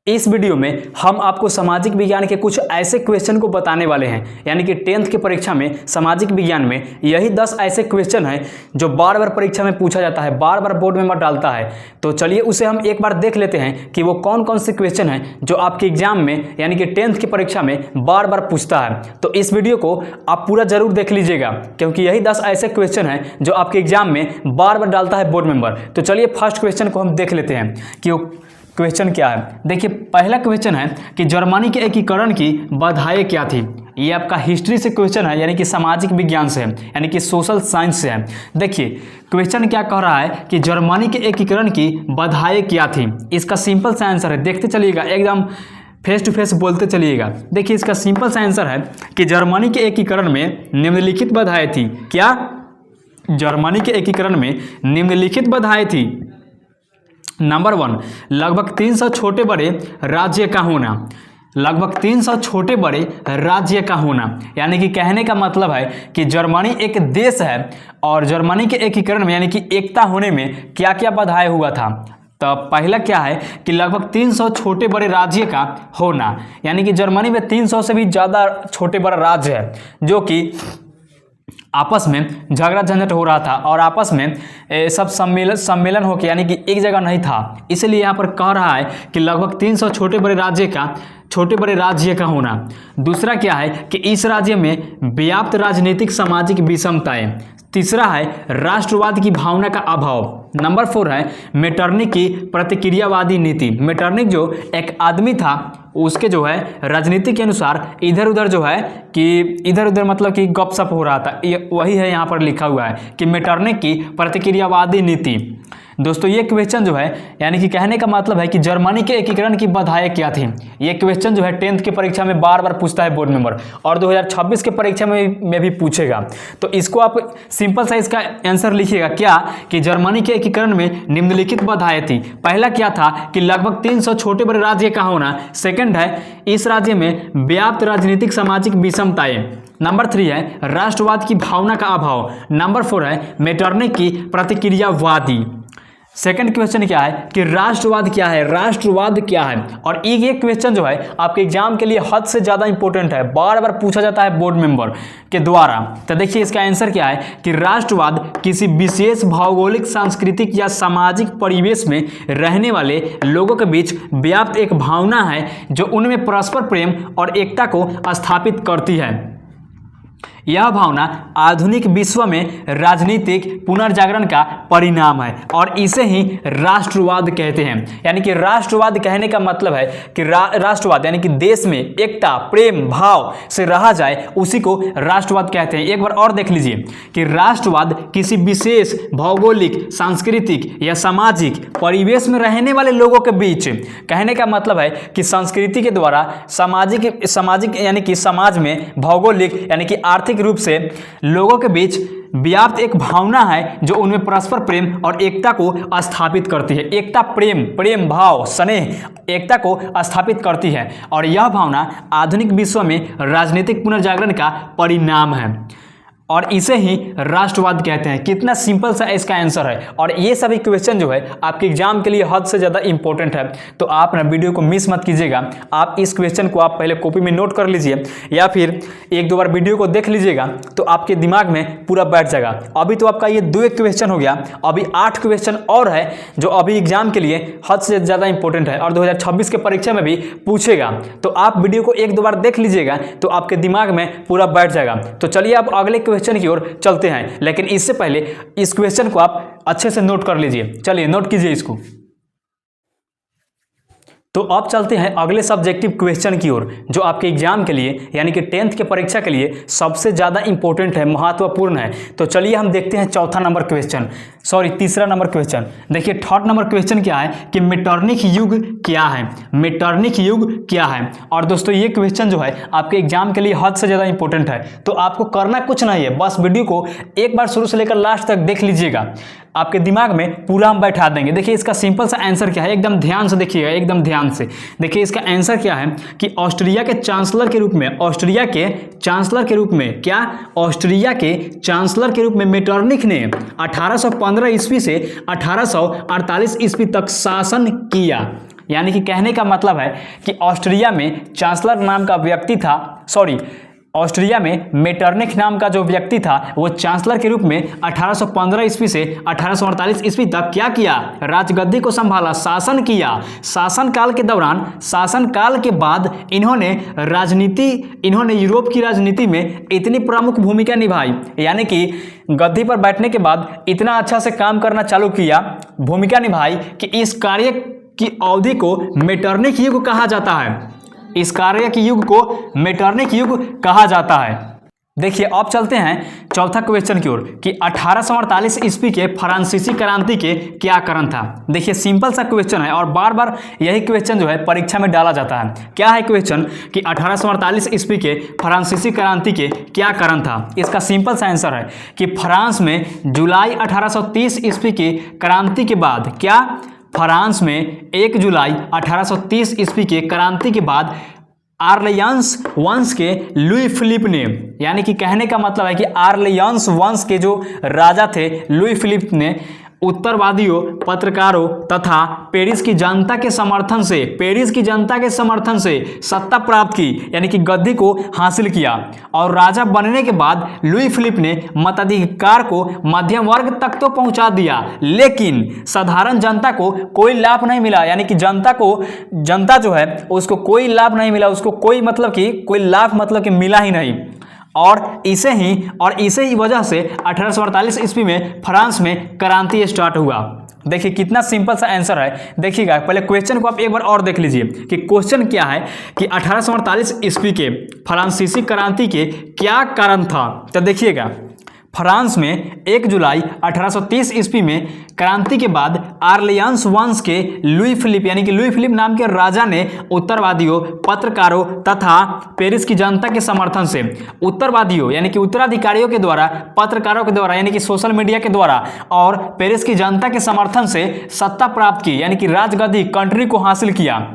इस वीडियो में हम आपको सामाजिक विज्ञान के कुछ ऐसे क्वेश्चन को बताने वाले हैं, यानी कि 10th के परीक्षा में सामाजिक विज्ञान में यही 10 ऐसे क्वेश्चन हैं जो बार बार परीक्षा में पूछा जाता है, बार बार बोर्ड में मत डालता है। तो चलिए उसे हम एक बार देख लेते हैं कि वो कौन कौन से क्वेश्चन हैं जो आपके एग्जाम में यानी कि 10th की परीक्षा में बार बार पूछता है। तो इस वीडियो को आप पूरा जरूर देख लीजिएगा, क्योंकि यही 10 ऐसे क्वेश्चन हैं जो आपके एग्जाम में बार बार डालता है बोर्ड मेंबर। तो चलिए फर्स्ट क्वेश्चन को हम देख लेते हैं कि वो क्वेश्चन क्या है। देखिए पहला क्वेश्चन है कि जर्मनी के एकीकरण की बाधाएं क्या थी। ये आपका हिस्ट्री से क्वेश्चन है, यानी कि सामाजिक विज्ञान से है, यानी कि सोशल साइंस से है। देखिए क्वेश्चन क्या कह रहा है कि जर्मनी के एकीकरण की बाधाएं क्या थी। इसका सिंपल सा आंसर है, देखते चलिएगा, एकदम फेस टू फेस बोलते चलिएगा। देखिए इसका सिंपल सा आंसर है कि जर्मनी के एकीकरण में निम्नलिखित बाधाएं थी। क्या? जर्मनी के एकीकरण में निम्नलिखित बाधाएं थी। नंबर 1, लगभग 300 छोटे बड़े राज्य का होना। लगभग 300 छोटे बड़े राज्य का होना, यानी कि कहने का मतलब है कि जर्मनी एक देश है और जर्मनी के एकीकरण में यानी कि एकता होने में क्या क्या बाधाएं हुआ था। तो पहला क्या है कि लगभग 300 छोटे बड़े राज्य का होना, यानी कि जर्मनी में 300 से भी ज़्यादा छोटे बड़े राज्य है जो कि आपस में झगड़ा झंझट हो रहा था और आपस में सब सम्मेलन होकर यानी कि एक जगह नहीं था। इसलिए यहाँ पर कह रहा है कि लगभग 300 छोटे बड़े राज्य का होना। दूसरा क्या है कि इस राज्य में व्याप्त राजनीतिक सामाजिक विषमताएं। तीसरा है राष्ट्रवाद की भावना का अभाव। नंबर 4 है मेटरनिख की प्रतिक्रियावादी नीति। मेटरनिख जो एक आदमी था उसके जो है राजनीति के अनुसार इधर उधर जो है कि इधर उधर मतलब कि गपशप हो रहा था, ये वही है यहाँ पर लिखा हुआ है कि मेटरनिख की प्रतिक्रियावादी नीति। दोस्तों ये क्वेश्चन जो है यानी कि कहने का मतलब है कि जर्मनी के एकीकरण की बाधाएं क्या थी। ये क्वेश्चन जो है 10th की परीक्षा में बार बार पूछता है बोर्ड मेंबर और 2026 के परीक्षा में भी पूछेगा। तो इसको आप सिंपल सा इसका आंसर लिखिएगा क्या कि जर्मनी के एकीकरण में निम्नलिखित बाधाएं थी। पहला क्या था कि लगभग 300 छोटे बड़े राज्य का होना। सेकंड है इस राज्य में व्याप्त राजनीतिक सामाजिक विषमताएं। नंबर 3 है राष्ट्रवाद की भावना का अभाव। नंबर 4 है मेटरनिख की प्रतिक्रियावादी। सेकंड क्वेश्चन क्या है कि राष्ट्रवाद क्या है, राष्ट्रवाद क्या है। और ये क्वेश्चन जो है आपके एग्जाम के लिए हद से ज़्यादा इंपॉर्टेंट है, बार बार पूछा जाता है बोर्ड मेंबर के द्वारा। तो देखिए इसका आंसर क्या है कि राष्ट्रवाद किसी विशेष भौगोलिक, सांस्कृतिक या सामाजिक परिवेश में रहने वाले लोगों के बीच व्याप्त एक भावना है जो उनमें परस्पर प्रेम और एकता को स्थापित करती है। यह भावना आधुनिक विश्व में राजनीतिक पुनर्जागरण का परिणाम है और इसे ही राष्ट्रवाद कहते हैं। यानी कि राष्ट्रवाद कहने का मतलब है कि राष्ट्रवाद यानी कि देश में एकता, प्रेम भाव से रहा जाए, उसी को राष्ट्रवाद कहते हैं। एक बार और देख लीजिए कि राष्ट्रवाद किसी विशेष भौगोलिक, सांस्कृतिक या सामाजिक परिवेश में रहने वाले लोगों के बीच, कहने का मतलब है कि संस्कृति के द्वारा सामाजिक यानी कि समाज में भौगोलिक यानी कि आर्थिक रूप से लोगों के बीच व्याप्त एक भावना है जो उनमें परस्पर प्रेम और एकता को स्थापित करती है। एकता, प्रेम भाव, स्नेह, एकता को स्थापित करती है और यह भावना आधुनिक विश्व में राजनीतिक पुनर्जागरण का परिणाम है और इसे ही राष्ट्रवाद कहते हैं। कितना सिंपल सा इसका आंसर है। और ये सभी क्वेश्चन जो है आपके एग्जाम के लिए हद से ज़्यादा इंपॉर्टेंट है, तो आप ना वीडियो को मिस मत कीजिएगा। आप इस क्वेश्चन को आप पहले कॉपी में नोट कर लीजिए या फिर एक दो बार वीडियो को देख लीजिएगा तो आपके दिमाग में पूरा बैठ जाएगा। अभी तो आपका ये 2 क्वेश्चन हो गया, अभी 8 क्वेश्चन और है जो अभी एग्जाम के लिए हद से ज़्यादा इंपॉर्टेंट है और 2026 के परीक्षा में भी पूछेगा। तो आप वीडियो को एक दो बार देख लीजिएगा तो आपके दिमाग में पूरा बैठ जाएगा। तो चलिए आप अगले क्वेश्चन की ओर चलते हैं, लेकिन इससे पहले इस क्वेश्चन को आप अच्छे से नोट कर लीजिए। चलिए नोट कीजिए इसको। तो अब चलते हैं अगले सब्जेक्टिव क्वेश्चन की ओर जो आपके एग्जाम के लिए यानी कि 10th के परीक्षा के लिए सबसे ज़्यादा इंपॉर्टेंट है, महत्वपूर्ण है। तो चलिए हम देखते हैं तीसरा नंबर क्वेश्चन। देखिए थर्ड नंबर क्वेश्चन क्या है कि मेटरनिख युग क्या है। मेटरनिख युग क्या है। और दोस्तों ये क्वेश्चन जो है आपके एग्जाम के लिए हद से ज़्यादा इंपॉर्टेंट है, तो आपको करना कुछ नहीं है, बस वीडियो को एक बार शुरू से लेकर लास्ट तक देख लीजिएगा, आपके दिमाग में पूरा हम बैठा देंगे। देखिए इसका सिंपल सा आंसर क्या है, एकदम ध्यान से देखिएगा, एकदम ध्यान से देखिए। इसका आंसर क्या है कि ऑस्ट्रिया के चांसलर के रूप में मेटरनिख ने 1815 ईस्वी से 1848 ईस्वी तक शासन किया। यानी कि कहने का मतलब है कि ऑस्ट्रिया में चांसलर नाम का व्यक्ति था, ऑस्ट्रिया में मेटरनिख नाम का जो व्यक्ति था वो चांसलर के रूप में 1815 ईस्वी से 1848 ईस्वी तक क्या किया, राजगद्दी को संभाला, शासन किया। शासनकाल के दौरान, शासनकाल के बाद इन्होंने यूरोप की राजनीति में इतनी प्रमुख भूमिका निभाई, यानी कि गद्दी पर बैठने के बाद इतना अच्छा से काम करना चालू किया, भूमिका निभाई कि इस कार्य की अवधि को मेटरनिख युग कहा जाता है। इस कार्य के युग को मेटरनिख युग कहा जाता है। देखिए अब चलते हैं चौथा क्वेश्चन की ओर कि 1848 ईस्वी के फ्रांसीसी क्रांति के क्या कारण था। देखिए सिंपल सा क्वेश्चन है और बार बार यही क्वेश्चन जो है परीक्षा में डाला जाता है। क्या है क्वेश्चन कि 1848 ईस्वी के फ्रांसीसी क्रांति के क्या कारण था। इसका सिंपल सा आंसर है कि फ्रांस में जुलाई 1830 ईस्वी की क्रांति के बाद, क्या फ्रांस में 1 जुलाई 1830 ईस्वी के क्रांति के बाद आर्लियंस वंश के लुई फिलिप ने, यानी कि कहने का मतलब है कि आर्लियंस वंश के जो राजा थे लुई फिलिप ने उत्तरवादियों, पत्रकारों तथा पेरिस की जनता के समर्थन से सत्ता प्राप्त की, यानी कि गद्दी को हासिल किया। और राजा बनने के बाद लुई फिलिप ने मताधिकार को मध्यम वर्ग तक तो पहुंचा दिया, लेकिन साधारण जनता को कोई लाभ नहीं मिला, यानी कि जनता जो है उसको कोई लाभ नहीं मिला, उसको कोई लाभ मिला ही नहीं। और इसे ही वजह से 1848 ईस्वी में फ्रांस में क्रांति स्टार्ट हुआ। देखिए कितना सिंपल सा आंसर है। देखिएगा पहले क्वेश्चन को आप एक बार और देख लीजिए कि क्वेश्चन क्या है कि 1848 ईस्वी के फ्रांसीसी क्रांति के क्या कारण था। तो देखिएगा फ्रांस में 1 जुलाई 1830 ईस्वी में क्रांति के बाद आर्लियंस वंश के लुई फिलिप, यानी कि लुई फिलिप नाम के राजा ने उत्तरवादियों, पत्रकारों तथा पेरिस की जनता के समर्थन से, उत्तरवादियों यानी कि उत्तराधिकारियों के द्वारा, पत्रकारों के द्वारा यानी कि सोशल मीडिया के द्वारा और पेरिस की जनता के समर्थन से सत्ता प्राप्त की, यानी कि राजगद्दी कंट्री को हासिल किया।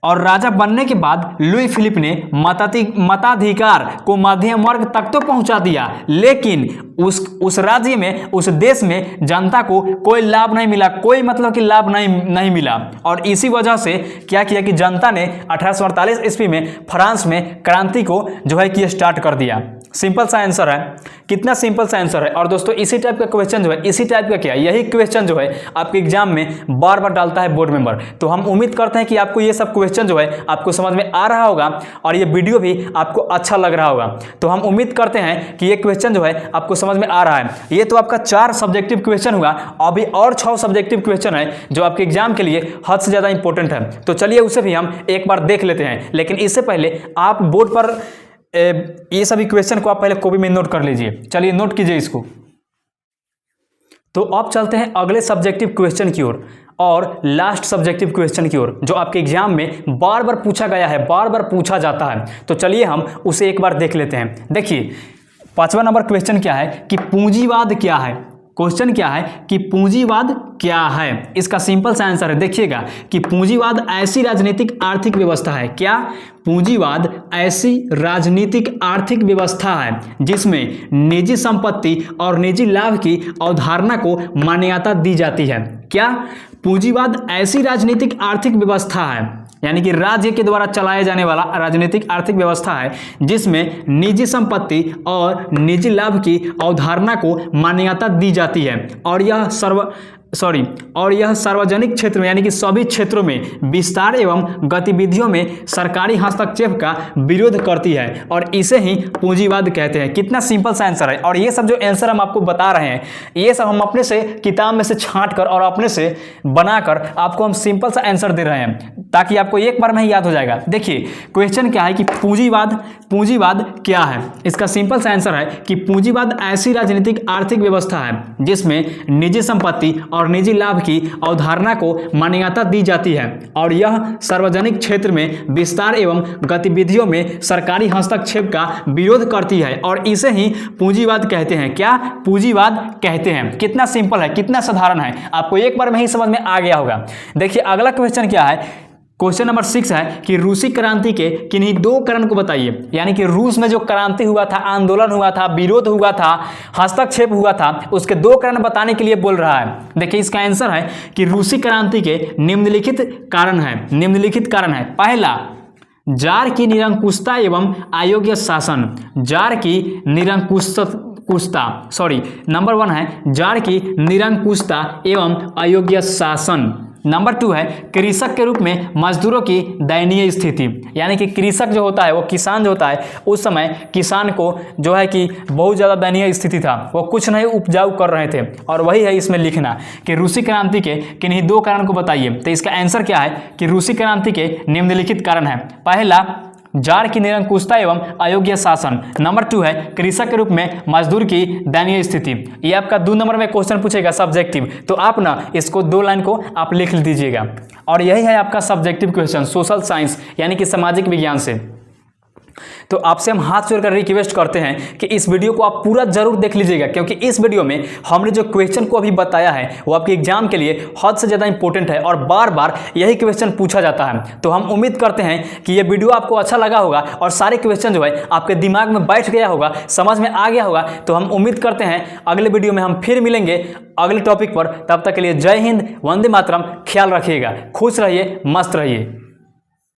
और राजा बनने के बाद लुई फिलिप ने मताधिकार को मध्यम वर्ग तक तो पहुंचा दिया, लेकिन उस राज्य में, उस देश में जनता को कोई लाभ नहीं मिला, लाभ नहीं मिला। और इसी वजह से क्या किया कि जनता ने 1848 ईस्वी में फ्रांस में क्रांति को जो है कि स्टार्ट कर दिया। सिंपल सा आंसर है, कितना सिंपल सा आंसर है। और दोस्तों इसी टाइप का क्वेश्चन जो है, इसी टाइप का क्या, यही क्वेश्चन जो है आपके एग्जाम में बार बार डालता है बोर्ड मेंबर। तो हम उम्मीद करते हैं कि आपको ये सब क्वेश्चन जो है आपको समझ में आ रहा होगा और ये वीडियो भी आपको अच्छा लग रहा होगा। तो हम उम्मीद करते हैं कि ये क्वेश्चन जो है आपको समझ में आ रहा है। ये तो आपका 4 सब्जेक्टिव क्वेश्चन हुआ, अभी और 6 सब्जेक्टिव क्वेश्चन है जो आपके एग्जाम के लिए हद से ज़्यादा इंपॉर्टेंट है। तो चलिए उसे भी हम एक बार देख लेते हैं, लेकिन इससे पहले आप बोर्ड पर ये सभी क्वेश्चन को आप पहले कॉपी में नोट कर लीजिए। चलिए नोट कीजिए इसको। तो अब चलते हैं अगले सब्जेक्टिव क्वेश्चन की ओर और लास्ट सब्जेक्टिव क्वेश्चन की ओर, जो आपके एग्जाम में बार बार पूछा गया है, बार बार पूछा जाता है। तो चलिए हम उसे एक बार देख लेते हैं। देखिए 5वां नंबर क्वेश्चन क्या है कि पूंजीवाद क्या है। क्वेश्चन क्या है कि पूंजीवाद क्या है। इसका सिंपल सा आंसर है, देखिएगा कि पूंजीवाद ऐसी राजनीतिक आर्थिक व्यवस्था है। क्या? पूंजीवाद ऐसी राजनीतिक आर्थिक व्यवस्था है जिसमें निजी संपत्ति और निजी लाभ की अवधारणा को मान्यता दी जाती है। क्या? पूंजीवाद ऐसी राजनीतिक आर्थिक व्यवस्था है, यानी कि राज्य के द्वारा चलाया जाने वाला राजनीतिक आर्थिक व्यवस्था है जिसमें निजी संपत्ति और निजी लाभ की अवधारणा को मान्यता दी जाती है और यह सार्वजनिक क्षेत्र में, यानी कि सभी क्षेत्रों में विस्तार एवं गतिविधियों में सरकारी हस्तक्षेप का विरोध करती है और इसे ही पूंजीवाद कहते हैं। कितना सिंपल सा आंसर है। और ये सब जो आंसर हम आपको बता रहे हैं, ये सब हम अपने से किताब में से छांट कर और अपने से बनाकर आपको हम सिंपल सा आंसर दे रहे हैं ताकि आपको एक बार में ही याद हो जाएगा। देखिए क्वेश्चन क्या है कि पूंजीवाद क्या है। इसका सिंपल सा आंसर है कि पूंजीवाद ऐसी राजनीतिक आर्थिक व्यवस्था है जिसमें निजी संपत्ति और निजी लाभ की अवधारणा को मान्यता दी जाती है और यह सार्वजनिक क्षेत्र में विस्तार एवं गतिविधियों में सरकारी हस्तक्षेप का विरोध करती है और इसे ही पूंजीवाद कहते हैं। क्या? पूंजीवाद कहते हैं। कितना सिंपल है, कितना साधारण है, आपको एक बार में ही समझ में आ गया होगा। देखिए अगला क्वेश्चन क्या है। क्वेश्चन नंबर 6 है कि रूसी क्रांति के किन्हीं 2 कारण को बताइए। यानी कि रूस में जो क्रांति हुआ था, आंदोलन हुआ था, विरोध हुआ था, हस्तक्षेप हुआ था, उसके 2 कारण बताने के लिए बोल रहा है। देखिए इसका आंसर है कि रूसी क्रांति के निम्नलिखित कारण है। पहला, जार की निरंकुशता एवं अयोग्य शासन। जार की निरंकुशता नंबर 1 है जार की निरंकुशता एवं अयोग्य शासन। नंबर 2 है कृषक के रूप में मजदूरों की दयनीय स्थिति। यानी कि कृषक जो होता है, वो किसान जो होता है, उस समय किसान को जो है कि बहुत ज़्यादा दयनीय स्थिति था, वो कुछ नहीं उपजाऊ कर रहे थे। और वही है इसमें लिखना कि रूसी क्रांति के किन्हीं 2 कारण को बताइए। तो इसका आंसर क्या है कि रूसी क्रांति के निम्नलिखित कारण है। पहला, जार की निरंकुशता एवं अयोग्य शासन। नंबर 2 है कृषक के रूप में मजदूर की दयनीय स्थिति। ये आपका 2 नंबर में क्वेश्चन पूछेगा सब्जेक्टिव, तो आप ना इसको 2 लाइन को आप लिख दीजिएगा। और यही है आपका सब्जेक्टिव क्वेश्चन सोशल साइंस यानी कि सामाजिक विज्ञान से। तो आपसे हम हाथ जोड़कर रिक्वेस्ट करते हैं कि इस वीडियो को आप पूरा जरूर देख लीजिएगा, क्योंकि इस वीडियो में हमने जो क्वेश्चन को अभी बताया है वो आपके एग्जाम के लिए हद से ज़्यादा इंपॉर्टेंट है और बार बार यही क्वेश्चन पूछा जाता है। तो हम उम्मीद करते हैं कि ये वीडियो आपको अच्छा लगा होगा और सारे क्वेश्चन जो है आपके दिमाग में बैठ गया होगा, समझ में आ गया होगा। तो हम उम्मीद करते हैं अगले वीडियो में हम फिर मिलेंगे अगले टॉपिक पर। तब तक के लिए जय हिंद, वंदे मातरम। ख्याल रखिएगा, खुश रहिए, मस्त रहिए।